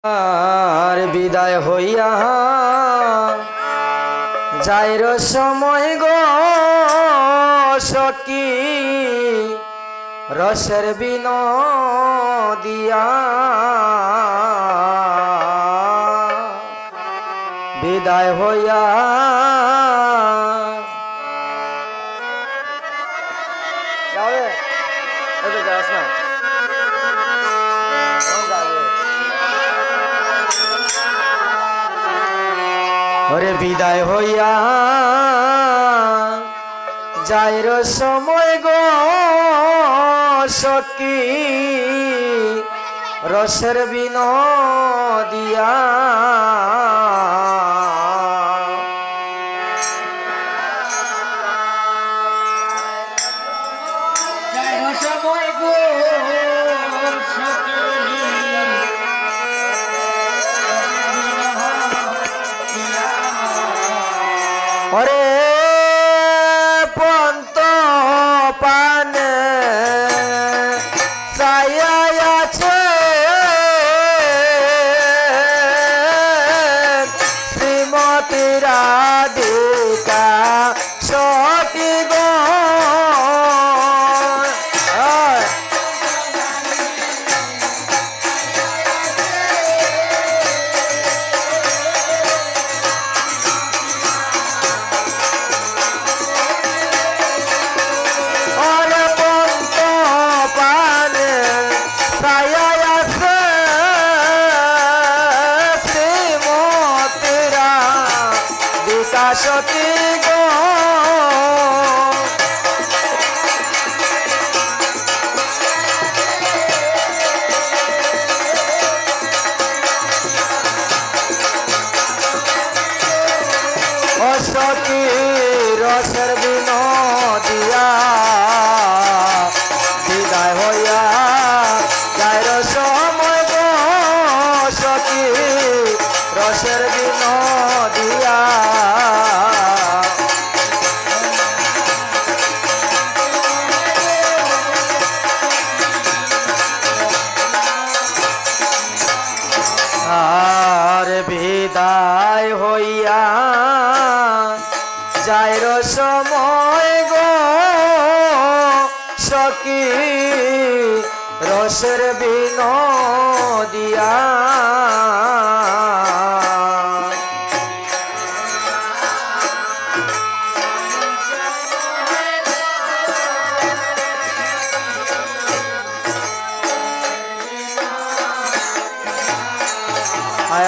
আর বিদায় হইয়া যাইর সময় গো সখী রসের বিনোদিয়া বিদায় হইয়া ওরে বিদায় হইয়া যাইর সময় গো সখী রসের বিনোদিয়া ওরে পন্ত পানে আছে শ্রীমতী রাধিকা সখী গো সখী গো ও সখী রসের বিনোদিয়া বিদায় হইয়া যাইর সময় গো সখী রসের বিনোদিয়া আর বিদায় হইয়া যাইর সময় গো সখী রসের বিনোদিয়া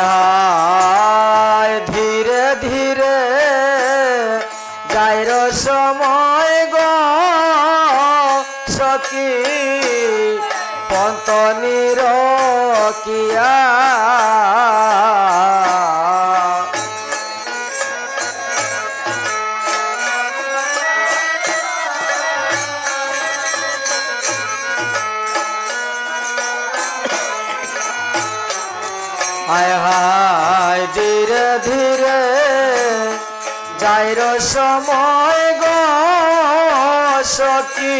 আয় ধীরে ধীরে যাইর সময় গো সখী পন্ত নিরকিয়া হায় হায় ধীরে ধীরে যাইর সময় গো সখী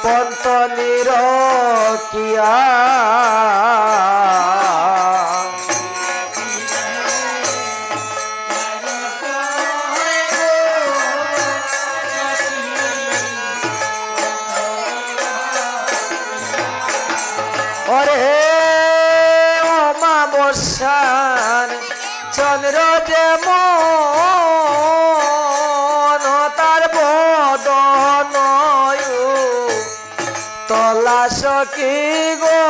পন্ত নিরকিয়া ওরে অমাবস্যার চন্দ্র যেমন তার বদন তলা সখী গো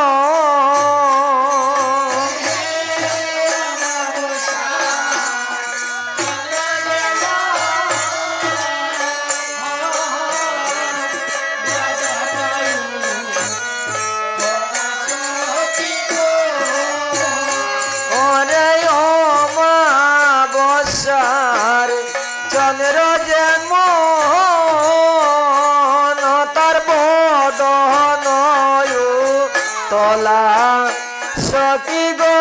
চন্দ্র যেমন তার বদন তলা সখী গো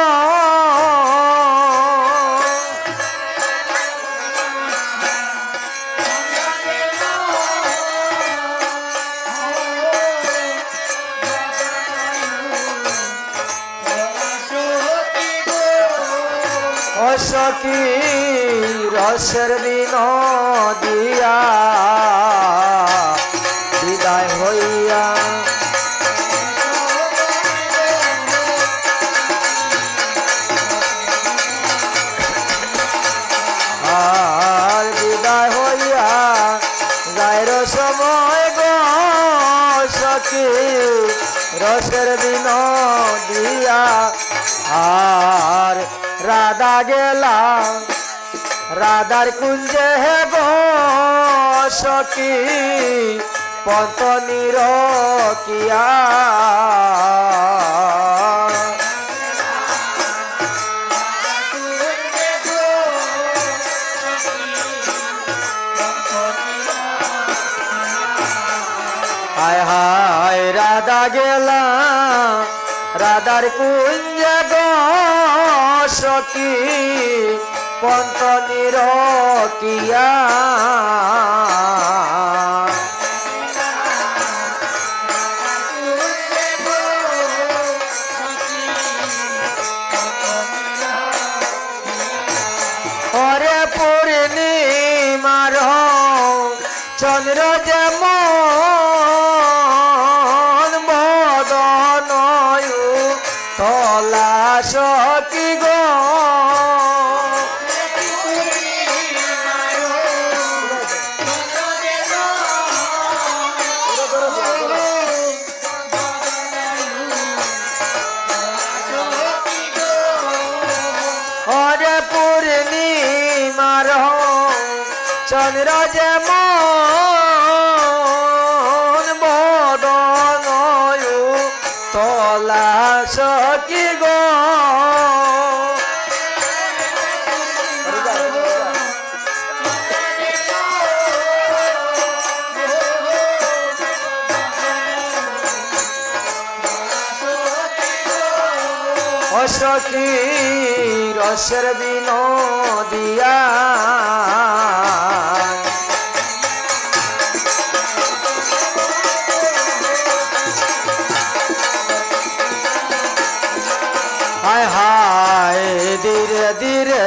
ও সখী রসের বিনোদিয়া বিদায় হইয়া আর বিদায় হইয়া যাইর সময় গো সখী রসের বিনোদিয়া আর রাধা গেলা রাধার কুঞ্জে হে গো সখী পন্ত নিরকিয়া হায় হায় রাধা গেলা রাধার কুঞ্জে গো সখী পন্ত নিরকিয়া ওরে পূর্ণিমার চন্দ্র যেমন বদন তলা সখী গো ওরে পূর্ণিমার চন্দ্র যেমন বদন তলা সখী গো ও সখী রসের বিনোদিয়া হায় হায় ধীরে ধীরে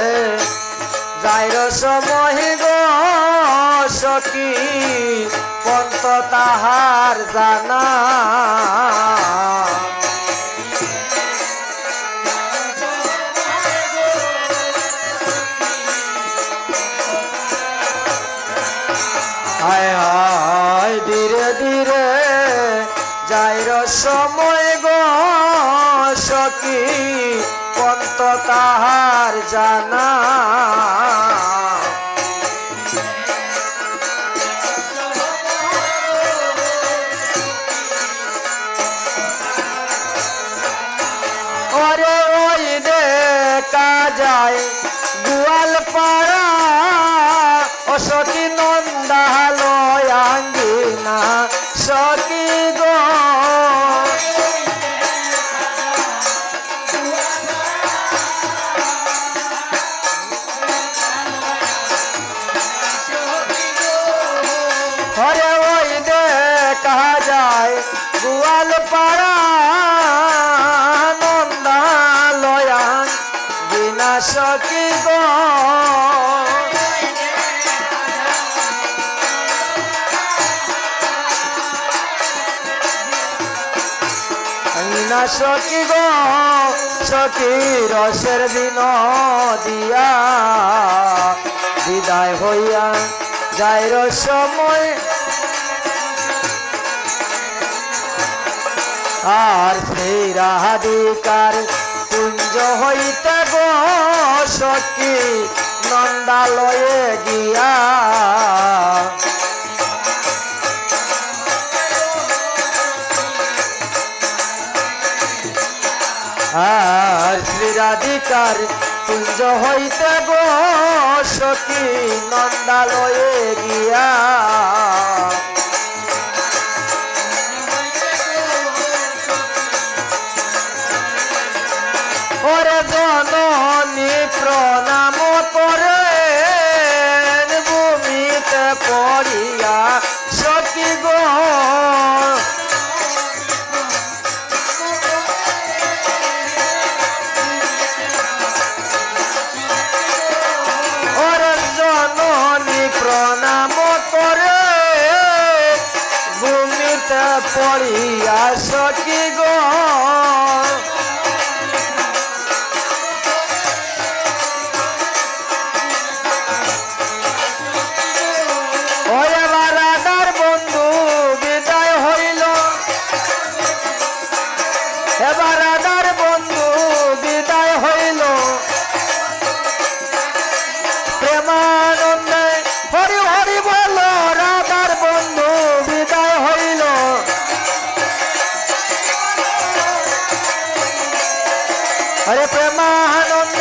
যাইর সময় গো সখী পন্ত তাহার জানা হায় হায় ধীরে ধীরে যাইর সময় গো সখী পন্ত তাহার জানা ওরে ওই দেখা যায় গোয়াল পাড়া ও সখী নন্দালয় আঙ্গিনা সখী গো হরে ওই দেখা যায় গোয়াল পাড়া নন্দালয় আঙ্গিনা সখী গো সখী গো সখী রসের বিনোদিয়া বিদায় হইয়া যাইর সময় আর সেই রাধিকার কুঞ্জ হইতে গো সখী নন্দালয়ে গিয়া আর শ্রী রাধিকার কুঞ্জ হইতে গো সখী নন্দালয়ে গিয়া ওরে জননী প্রণাম করে ভূমিতে পড়িয়া সখী গো পড়িয়া সখী গো ওই এবার রাধার বন্ধু বিদায় হইল এবার রাধার বন্ধু বিদায় হইল প্রেমানন্দে হরি হরি বল রাধার বন্ধু বিদায় হইল আরে প্রেমানন্দে